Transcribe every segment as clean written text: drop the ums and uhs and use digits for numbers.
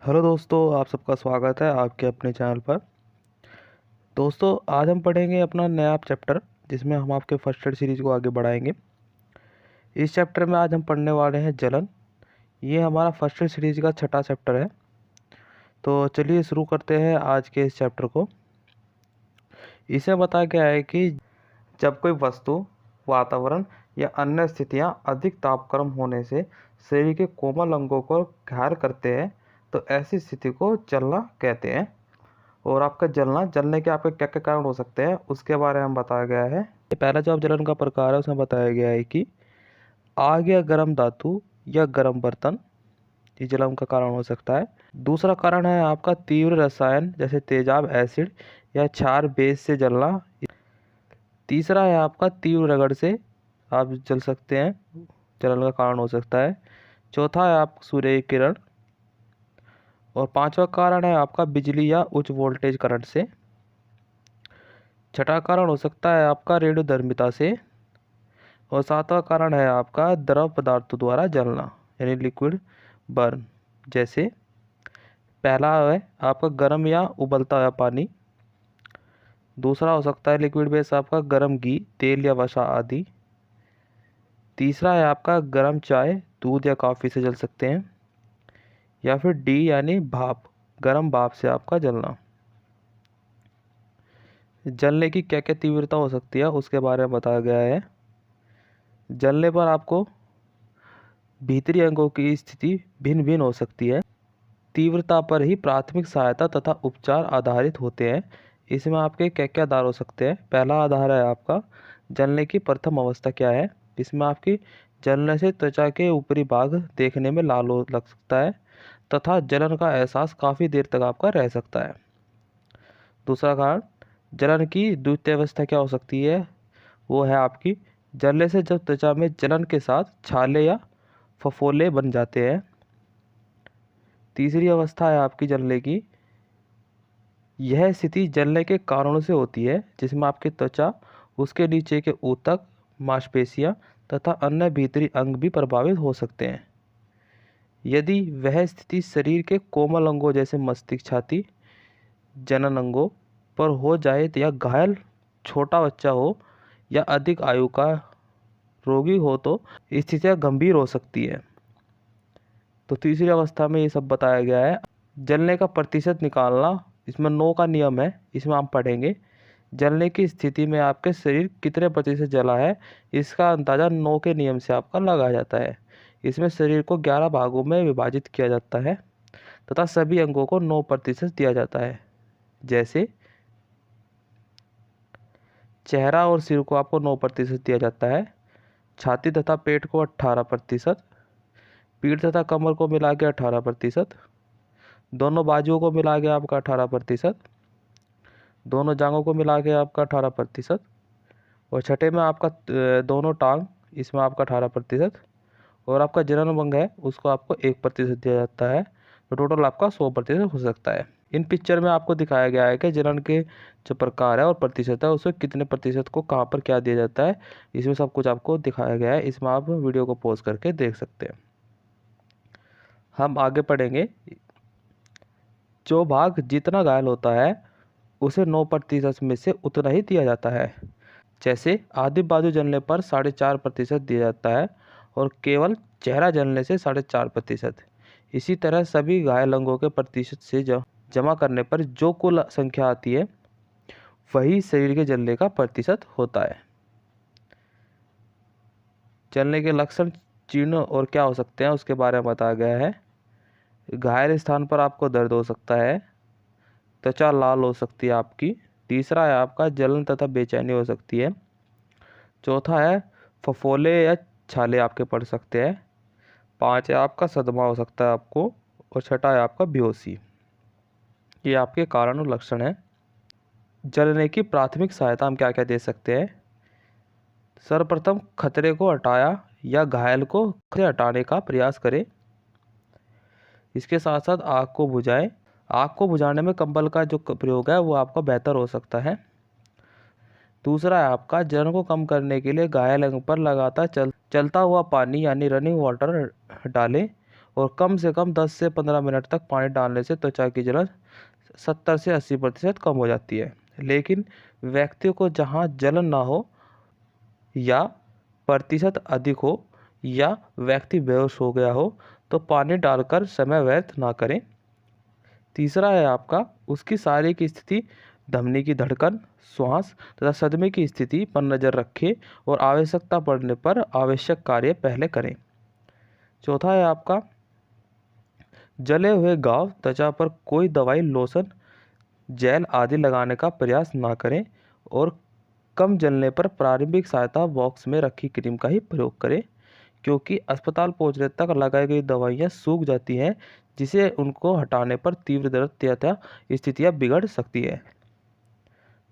Hello दोस्तों, आप सबका स्वागत है आपके अपने चैनल पर। दोस्तों, आज हम पढ़ेंगे अपना नया चैप्टर जिसमें हम आपके फर्स्ट एड सीरीज़ को आगे बढ़ाएंगे। इस चैप्टर में आज हम पढ़ने वाले हैं जलन। ये हमारा फर्स्ट एड सीरीज़ का छठा चैप्टर है। तो चलिए शुरू करते हैं आज के इस चैप्टर को। इसमें बताया गया है कि जब कोई वस्तु, वातावरण या अन्य स्थितियां अधिक तापक्रम होने से शरीर के कोमल अंगों को घायल करते हैं तो ऐसी स्थिति को जलना कहते हैं। और आपका जलने के आपके क्या क्या कारण हो सकते हैं उसके बारे में बताया गया है। पहला जो जलन का प्रकार है उसमें बताया गया है कि आग या गर्म धातु या गर्म बर्तन, ये जलन का कारण हो सकता है। दूसरा कारण है आपका तीव्र रसायन जैसे तेजाब, एसिड या क्षार बेस से जलना। तीसरा है आपका तीव्र रगड़ से आप जल सकते हैं, जलन का कारण हो सकता है। चौथा है आप सूर्य की किरण। और पांचवा कारण है आपका बिजली या उच्च वोल्टेज करंट से। छठा कारण हो सकता है आपका रेडियोधर्मिता से। और सातवां कारण है आपका द्रव पदार्थों द्वारा जलना यानी लिक्विड बर्न। जैसे पहला है आपका गर्म या उबलता हुआ पानी। दूसरा हो सकता है लिक्विड बेस आपका गर्म घी, तेल या वसा आदि। तीसरा है आपका गर्म चाय, दूध या कॉफ़ी से जल सकते हैं। या फिर डी यानी भाप, गर्म भाप से आपका जलना। जलने की क्या क्या तीव्रता हो सकती है उसके बारे में बताया गया है। जलने पर आपको भीतरी अंगों की स्थिति भिन्न भिन्न हो सकती है। तीव्रता पर ही प्राथमिक सहायता तथा उपचार आधारित होते हैं। इसमें आपके क्या क्या आधार हो सकते हैं। पहला आधार है आपका जलने की प्रथम अवस्था क्या है। इसमें आपकी जलने से त्वचा के ऊपरी भाग देखने में लाल हो लग सकता है तथा जलन का एहसास काफ़ी देर तक आपका रह सकता है। दूसरा कारण जलन की द्वितीय अवस्था क्या हो सकती है, वो है आपकी जलने से जब त्वचा में जलन के साथ छाले या फफोले बन जाते हैं। तीसरी अवस्था है आपकी जलने की, यह स्थिति जलने के कारणों से होती है जिसमें आपकी त्वचा, उसके नीचे के ऊतक, मांसपेशियां तथा अन्य भीतरी अंग भी प्रभावित हो सकते हैं। यदि वह स्थिति शरीर के कोमल अंगों जैसे मस्तिष्क, छाती, जनन अंगों पर हो जाए या घायल छोटा बच्चा हो या अधिक आयु का रोगी हो तो स्थितियाँ गंभीर हो सकती है। तो तीसरी अवस्था में ये सब बताया गया है। जलने का प्रतिशत निकालना, इसमें 9 का नियम है, इसमें आप पढ़ेंगे। जलने की स्थिति में आपके शरीर कितने प्रतिशत जला है इसका अंदाज़ा 9 के नियम से आपका लगाया जाता है। इसमें शरीर को 11 भागों में विभाजित किया जाता है तथा सभी अंगों को 9% दिया जाता है। जैसे चेहरा और सिर को आपको 9% दिया जाता है, छाती तथा पेट को 18%, पीठ तथा कमर को मिला के 18%, दोनों बाजुओं को मिला के आपका 18%, दोनों जांघों को मिला के आपका 18%, और छठे में आपका दोनों टांग, इसमें आपका 18%, और आपका जनन अंग है उसको आपको 1% दिया जाता है। तो टोटल आपका 100% हो सकता है। इन पिक्चर में आपको दिखाया गया है कि जलन के जो प्रकार है और प्रतिशत है उसमें कितने प्रतिशत को कहाँ पर क्या दिया जाता है, इसमें सब कुछ आपको दिखाया गया है। इसमें आप वीडियो को पॉज करके देख सकते हैं। हम आगे पढ़ेंगे। जो भाग जितना घायल होता है उसे 9% में से उतना ही दिया जाता है। जैसे आधी बाजू जलने पर 4.5% दिया जाता है और केवल चेहरा जलने से 4.5%। इसी तरह सभी घायल अंगों के प्रतिशत से जमा करने पर जो कुल संख्या आती है वही शरीर के जलने का प्रतिशत होता है। जलने के लक्षण, चिन्ह और क्या हो सकते हैं उसके बारे में बताया गया है। घायल स्थान पर आपको दर्द हो सकता है, त्वचा लाल हो सकती है आपकी। तीसरा है आपका जलन तथा बेचैनी हो सकती है। चौथा है फफोले या छाले आपके पड़ सकते हैं। 5 है आपका सदमा हो सकता है आपको। और छठा है आपका बेहोशी। ये आपके कारण और लक्षण हैं। जलने की प्राथमिक सहायता हम क्या क्या दे सकते हैं। सर्वप्रथम खतरे को हटाया या घायल को खतरे हटाने का प्रयास करें। इसके साथ साथ आग को बुझाएं। आग को बुझाने में कंबल का जो प्रयोग है वो आपका बेहतर हो सकता है। दूसरा है आपका जलन को कम करने के लिए घायल अंग पर लगातार चलता हुआ पानी यानी रनिंग वाटर डालें और कम से कम 10 से 15 मिनट तक पानी डालने से त्वचा की जलन 70 से 80% कम हो जाती है। लेकिन व्यक्ति को जहाँ जलन ना हो या प्रतिशत अधिक हो या व्यक्ति बेहोश हो गया हो तो पानी डालकर समय व्यर्थ ना करें। तीसरा है आपका उसकी शारीरिक स्थिति, धमनी की धड़कन, श्वास तथा सदमे की स्थिति पर नज़र रखें और आवश्यकता पड़ने पर आवश्यक कार्य पहले करें। चौथा है आपका जले हुए घाव, त्वचा पर कोई दवाई, लोशन, जेल आदि लगाने का प्रयास ना करें और कम जलने पर प्रारंभिक सहायता बॉक्स में रखी क्रीम का ही प्रयोग करें, क्योंकि अस्पताल पहुंचने तक लगाई गई दवाइयां सूख जाती हैं, जिसे उनको हटाने पर तीव्र दर्द तथा स्थितियां बिगड़ सकती है।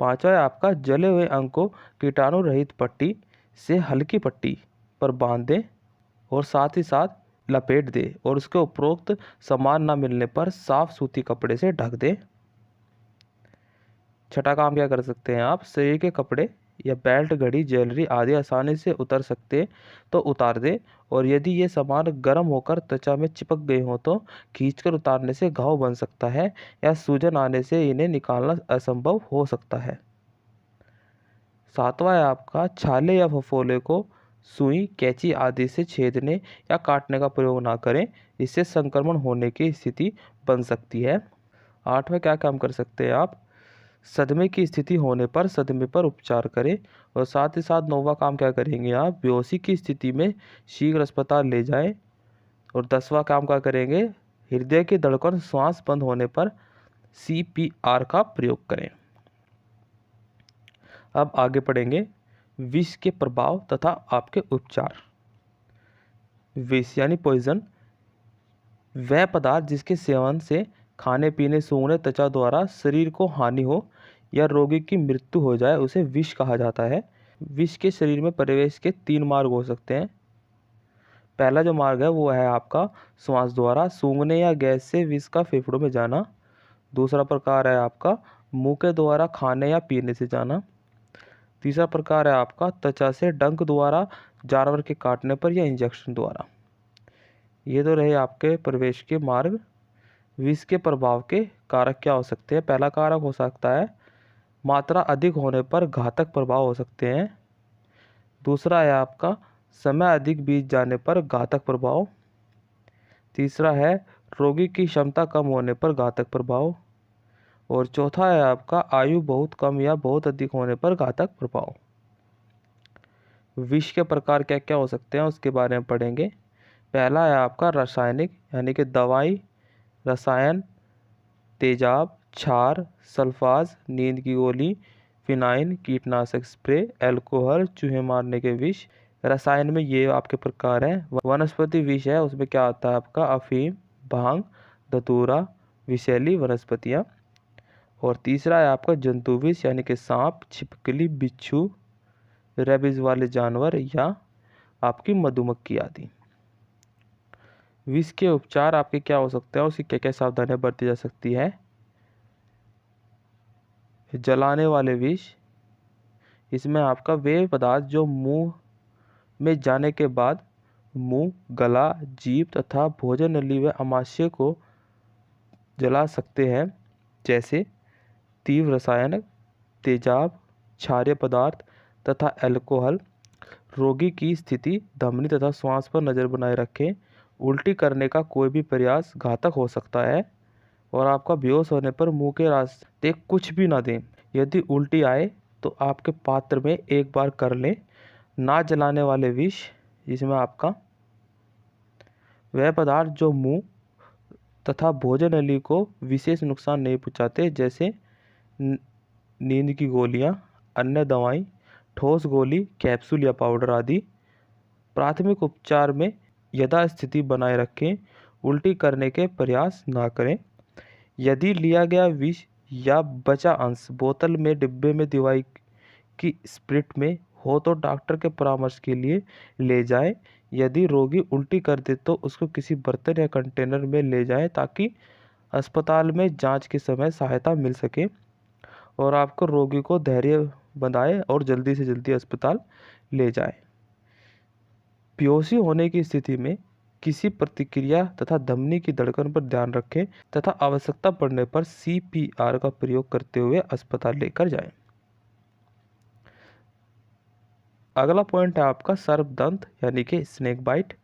पांचवा है आपका जले हुए अंग को कीटाणु रहित पट्टी से हल्की पट्टी पर बांध दें और साथ ही साथ लपेट दें और उसके उपरोक्त सामान न मिलने पर साफ सूती कपड़े से ढक दें। छठा काम क्या कर सकते हैं आप, शरीर के कपड़े या बेल्ट, घड़ी, ज्वेलरी आदि आसानी से उतर सकते तो उतार दें और यदि ये सामान गर्म होकर त्वचा में चिपक गए हों तो खींचकर उतारने से घाव बन सकता है या सूजन आने से इन्हें निकालना असंभव हो सकता है। सातवां है आपका छाले या फफोले को सुई, कैंची आदि से छेदने या काटने का प्रयोग ना करें, इससे संक्रमण होने की स्थिति बन सकती है। आठवां क्या काम कर सकते हैं आप, सदमे की स्थिति होने पर सदमे पर उपचार करें और साथ ही साथ नौवां काम क्या करेंगे आप, बेहोशी की स्थिति में शीघ्र अस्पताल ले जाएं और 10वां काम क्या करेंगे, हृदय की धड़कन, श्वास बंद होने पर CPR का प्रयोग करें। अब आगे पढ़ेंगे विष के प्रभाव तथा आपके उपचार। विष यानी पॉइजन वह पदार्थ जिसके सेवन से खाने पीने, सूंघने, त्वचा द्वारा शरीर को हानि हो या रोगी की मृत्यु हो जाए उसे विष कहा जाता है। विष के शरीर में प्रवेश के 3 मार्ग हो सकते हैं। पहला जो मार्ग है वो है आपका श्वास द्वारा, सूंघने या गैस से विष का फेफड़ों में जाना। दूसरा प्रकार है आपका मुंह के द्वारा खाने या पीने से जाना। तीसरा प्रकार है आपका त्वचा से डंक द्वारा, जानवर के काटने पर या इंजेक्शन द्वारा। ये तो रहे आपके प्रवेश के मार्ग। विष के प्रभाव के कारक क्या हो सकते हैं, पहला कारक हो सकता है मात्रा अधिक होने पर घातक प्रभाव हो सकते हैं। दूसरा है आपका समय अधिक बीत जाने पर घातक प्रभाव। तीसरा है रोगी की क्षमता कम होने पर घातक प्रभाव और चौथा है आपका आयु बहुत कम या बहुत अधिक होने पर घातक प्रभाव। विष के प्रकार क्या क्या हो सकते हैं उसके बारे में पढ़ेंगे। पहला है आपका रासायनिक यानी कि दवाई, रसायन, तेजाब, क्षार, सल्फाज, नींद की गोली, फिनाइन, कीटनाशक स्प्रे, अल्कोहल, चूहे मारने के विष। रसायन में ये आपके प्रकार हैं। वनस्पति विष है, उसमें क्या आता है आपका अफीम, भांग, धतूरा, विषैली वनस्पतियाँ। और तीसरा है आपका जंतु विष यानी कि सांप, छिपकली, बिच्छू, रेबीज वाले जानवर या आपकी मधुमक्खी आदि। विष के उपचार आपके क्या हो सकते हैं, उसकी क्या क्या सावधानियां बरती जा सकती है। जलाने वाले विष, इसमें आपका वे पदार्थ जो मुंह में जाने के बाद मुंह, गला, जीभ तथा भोजन नली व आमाशय को जला सकते हैं, जैसे तीव्र रसायन, तेजाब, क्षारीय पदार्थ तथा अल्कोहल। रोगी की स्थिति, धमनी तथा श्वास पर नज़र बनाए रखें। उल्टी करने का कोई भी प्रयास घातक हो सकता है और आपका बेहोश होने पर मुंह के रास्ते कुछ भी ना दें। यदि उल्टी आए तो आपके पात्र में एक बार कर लें। ना जलाने वाले विष, जिसमें आपका वह पदार्थ जो मुंह तथा भोजन नली को विशेष नुकसान नहीं पहुंचाते, जैसे नींद की गोलियां, अन्य दवाएं, ठोस गोली, कैप्सूल या पाउडर आदि। प्राथमिक उपचार में यथास्थिति बनाए रखें, उल्टी करने के प्रयास ना करें। यदि लिया गया विष या बचा अंश बोतल में, डिब्बे में, दवाई की स्प्रिट में हो तो डॉक्टर के परामर्श के लिए ले जाएं। यदि रोगी उल्टी कर दे तो उसको किसी बर्तन या कंटेनर में ले जाएं ताकि अस्पताल में जांच के समय सहायता मिल सके और आपको रोगी को धैर्य बंधाए और जल्दी से जल्दी अस्पताल ले जाएं। बेहोशी होने की स्थिति में किसी प्रतिक्रिया तथा धमनी की धड़कन पर ध्यान रखें तथा आवश्यकता पड़ने पर CPR का प्रयोग करते हुए अस्पताल लेकर जाएं। अगला पॉइंट है आपका सर्पदंत यानी कि स्नेक बाइट।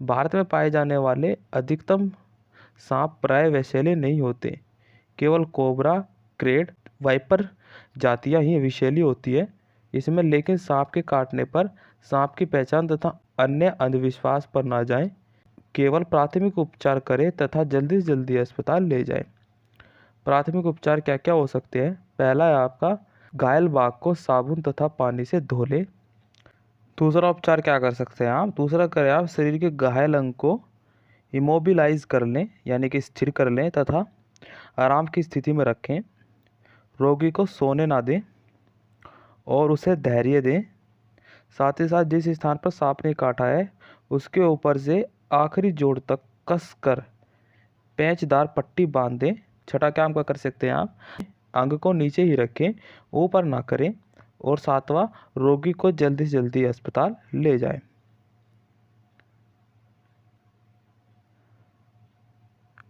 भारत में पाए जाने वाले अधिकतम सांप प्राय विषैले नहीं होते। केवल कोबरा, क्रेड, वाइपर जातियां ही विषैली होती है इसमें। लेकिन सांप के काटने पर सांप की पहचान तथा अन्य अंधविश्वास पर ना जाएं। केवल प्राथमिक उपचार करें तथा जल्दी से जल्दी अस्पताल ले जाएं। प्राथमिक उपचार क्या क्या हो सकते हैं? पहला है आपका घायल बाघ को साबुन तथा पानी से धो लें। दूसरा उपचार क्या कर सकते हैं आप? दूसरा करें आप शरीर के घायल अंग को इमोबिलाइज कर लें यानी कि स्थिर कर लें तथा आराम की स्थिति में रखें। रोगी को सोने ना दें और उसे धैर्य दें। साथ ही साथ जिस स्थान पर सांप ने काटा है उसके ऊपर से आखिरी जोड़ तक कस कर पेंचदार पट्टी बांध दें। छठा काम क्या कर सकते हैं आप? अंग को नीचे ही रखें, ऊपर ना करें। और सातवां, रोगी को जल्दी से जल्दी अस्पताल ले जाएं।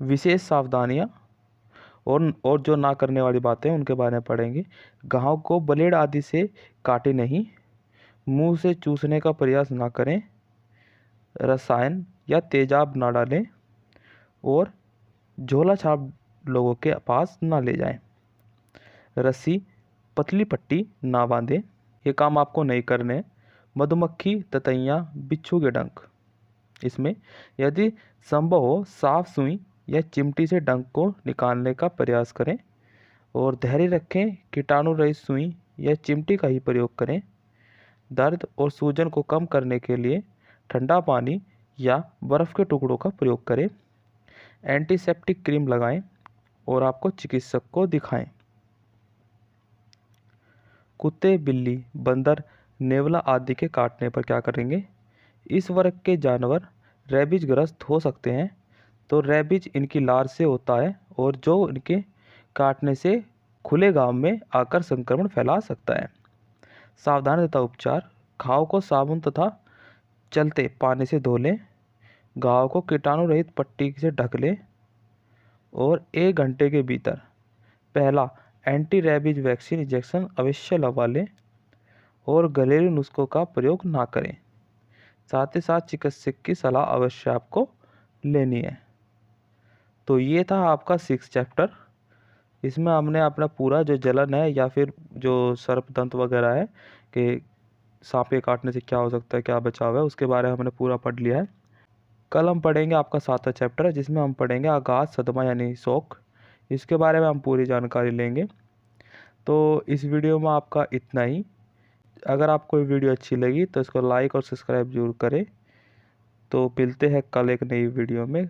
विशेष सावधानियां और जो ना करने वाली बातें उनके बारे में पढ़ेंगे। घाव को ब्लेड आदि से काटे नहीं, मुंह से चूसने का प्रयास ना करें, रसायन या तेजाब ना डालें और झोला छाप लोगों के पास ना ले जाएं। रस्सी, पतली पट्टी ना बांधें, ये काम आपको नहीं करने। मधुमक्खी, ततैया, बिच्छू के डंक, इसमें यदि संभव हो साफ सुई या चिमटी से डंक को निकालने का प्रयास करें और धैर्य रखें। कीटाणु रहित सुई या चिमटी का ही प्रयोग करें। दर्द और सूजन को कम करने के लिए ठंडा पानी या बर्फ़ के टुकड़ों का प्रयोग करें। एंटीसेप्टिक क्रीम लगाएं और आपको चिकित्सक को दिखाएं। कुत्ते, बिल्ली, बंदर, नेवला आदि के काटने पर क्या करेंगे? इस वर्ग के जानवर रेबीज ग्रस्त हो सकते हैं। तो रेबीज इनकी लार से होता है और जो इनके काटने से खुले घाव में आकर संक्रमण फैला सकता है। सावधानी तथा उपचार: घाव को साबुन तथा चलते पानी से धो लें। घाव को कीटाणु रहित पट्टी से ढक लें और 1 घंटे के भीतर पहला एंटी रेबीज वैक्सीन इंजेक्शन अवश्य लगवा लें और घरेलू नुस्खों का प्रयोग ना करें। साथ ही साथ चिकित्सक की सलाह अवश्य आपको लेनी है। तो ये था आपका 6 चैप्टर। इसमें हमने अपना पूरा जो जलन है या फिर जो सर्पदंत वगैरह है कि सांप के काटने से क्या हो सकता है, क्या बचाव है, उसके बारे में हमने पूरा पढ़ लिया है। कल हम पढ़ेंगे आपका 7वां चैप्टर जिसमें हम पढ़ेंगे आघात, सदमा यानी शॉक। इसके बारे में हम पूरी जानकारी लेंगे। तो इस वीडियो में आपका इतना ही। अगर आपको ये वीडियो अच्छी लगी तो इसको लाइक और सब्सक्राइब जरूर करें। तो मिलते हैं कल एक नई वीडियो में।